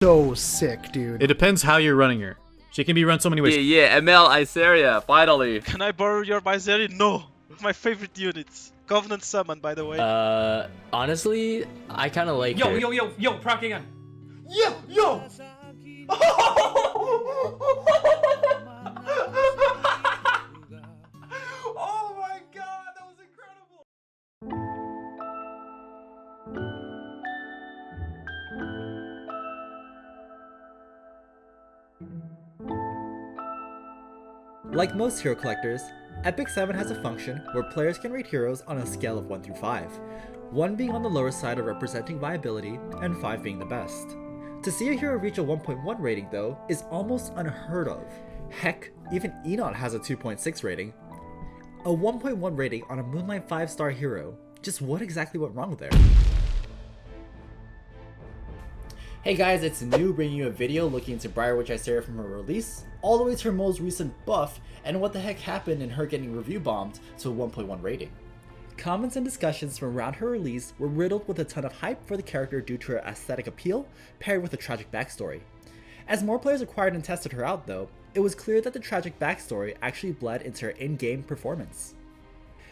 So sick, dude. It depends how you're running her. She can be run so many ways. Yeah, ML Iseria, finally. Can I borrow your Iseria? No! My favorite units. Covenant Summon, by the way. Honestly, I kind of like Yo, her. yo, proc again. Yo! Oh my god, that was incredible! Like most hero collectors, Epic 7 has a function where players can rate heroes on a scale of 1 through 5, 1 being on the lower side of representing viability and 5 being the best. To see a hero reach a 1.1 rating though is almost unheard of. Heck, even Enot has a 2.6 rating. A 1.1 rating on a Moonlight 5-star hero, just what exactly went wrong there? Hey guys, it's New bringing you a video looking into Briar Witch Iseria from her release, all the way to her most recent buff, and what the heck happened in her getting review bombed to a 1.1 rating. Comments and discussions from around her release were riddled with a ton of hype for the character due to her aesthetic appeal, paired with a tragic backstory. As more players acquired and tested her out though, it was clear that the tragic backstory actually bled into her in-game performance.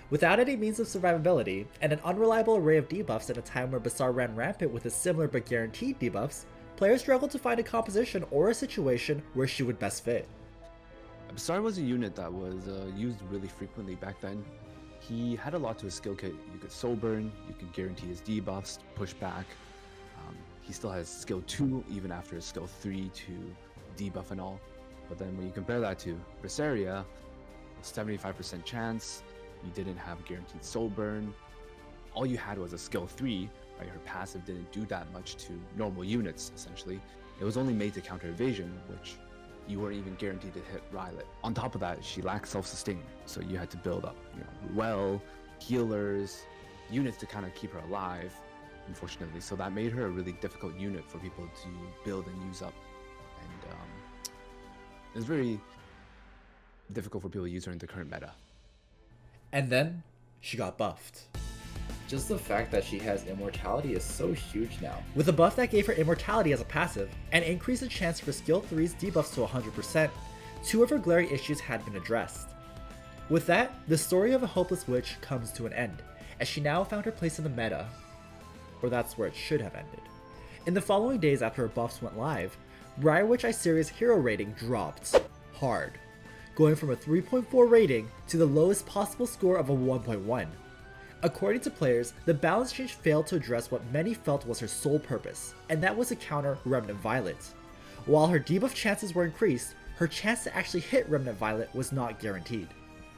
Without any means of survivability, and an unreliable array of debuffs at a time where Bazaar ran rampant with a similar but guaranteed debuffs, players struggled to find a composition or a situation where she would best fit. Bazaar was a unit that was used really frequently back then. He had a lot to his skill kit. You could soul burn, you could guarantee his debuffs, push back. He still has skill 2 even after his skill 3 to debuff and all. But then when you compare that to Iseria, 75% chance, you didn't have guaranteed soul burn. All you had was a skill 3, right? Her passive didn't do that much to normal units, essentially. It was only made to counter evasion, which you weren't even guaranteed to hit Rylet. On top of that, she lacked self-sustain, so you had to build up, Ruel, healers, units to kind of keep her alive, unfortunately. So that made her a really difficult unit for people to build and use up. And it was very difficult for people to use her in the current meta. And then, she got buffed. Just the fact that she has immortality is so huge now. With a buff that gave her immortality as a passive, and increased the chance for skill 3's debuffs to 100%, 2 of her glaring issues had been addressed. With that, the story of a hopeless witch comes to an end, as she now found her place in the meta, or that's where it should have ended. In the following days after her buffs went live, Briar Witch Iseria's hero rating dropped hard, going from a 3.4 rating to the lowest possible score of a 1.1. According to players, the balance change failed to address what many felt was her sole purpose, and that was to counter Remnant Violet. While her debuff chances were increased, her chance to actually hit Remnant Violet was not guaranteed.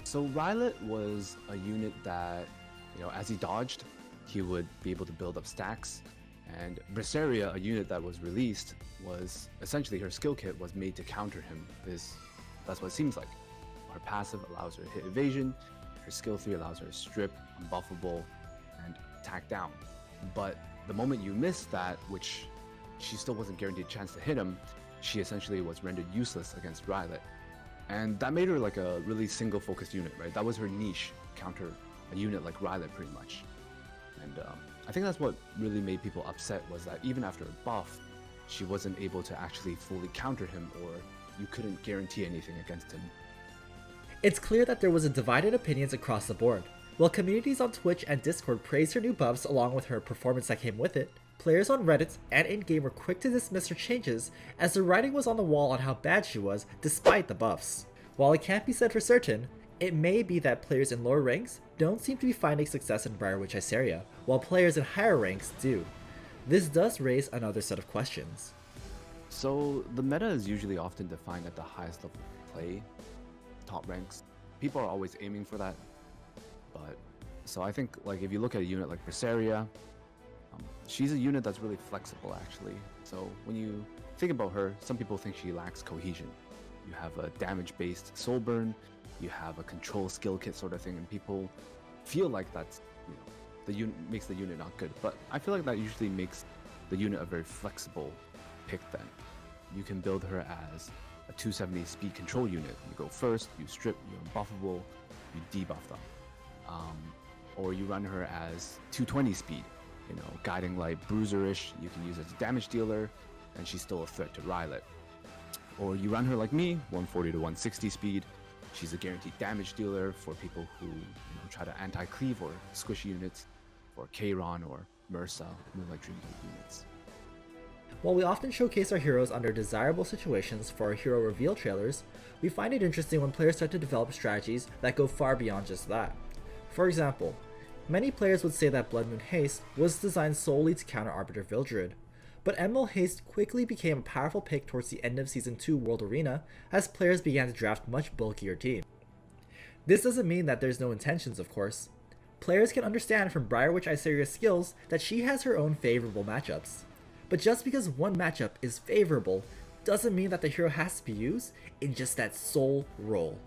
So Rylet was a unit that, as he dodged, he would be able to build up stacks. And Iseria, a unit that was released, was essentially her skill kit was made to counter him. That's what it seems like. Her passive allows her to hit evasion, her skill 3 allows her to strip, unbuffable, and attack down. But the moment you miss that, which she still wasn't guaranteed a chance to hit him, she essentially was rendered useless against Rylet. And that made her like a really single focused unit, right? That was her niche, counter a unit like Rylet pretty much. And I think that's what really made people upset, was that even after a buff, she wasn't able to actually fully counter him, or you couldn't guarantee anything against him. It's clear that there was a divided opinions across the board. While communities on Twitch and Discord praised her new buffs along with her performance that came with it, players on Reddit and in-game were quick to dismiss her changes, as the writing was on the wall on how bad she was despite the buffs. While it can't be said for certain, it may be that players in lower ranks don't seem to be finding success in Briar Witch Iseria, while players in higher ranks do. This does raise another set of questions. So the meta is usually often defined at the highest level of play, top ranks. People are always aiming for that. But so I think if you look at a unit like Iseria, she's a unit that's really flexible actually. So when you think about her, some people think she lacks cohesion. You have a damage-based soul burn, you have a control skill kit sort of thing, and people feel like that's the unit makes the unit not good. But I feel like that usually makes the unit a very flexible pick then. You can build her as a 270 speed control unit. You go first, you strip, you're unbuffable, you debuff them. Or you run her as 220 speed, guiding light bruiser-ish. You can use as a damage dealer, and she's still a threat to Rylet. Or you run her like me, 140 to 160 speed. She's a guaranteed damage dealer for people who try to anti-cleave or squish units, for Kayron or Mursa, Moonlight Dream units. While we often showcase our heroes under desirable situations for our hero reveal trailers, we find it interesting when players start to develop strategies that go far beyond just that. For example, many players would say that Blood Moon Haste was designed solely to counter Arbiter Vildred, but Emerald Haste quickly became a powerful pick towards the end of Season 2 World Arena as players began to draft much bulkier teams. This doesn't mean that there's no intentions, of course. Players can understand from Briar Witch Iseria's skills that she has her own favorable matchups. But just because one matchup is favorable doesn't mean that the hero has to be used in just that sole role.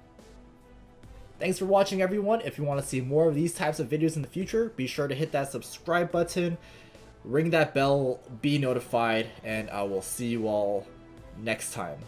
Thanks for watching, everyone. If you want to see more of these types of videos in the future, be sure to hit that subscribe button, ring that bell, be notified, and I will see you all next time.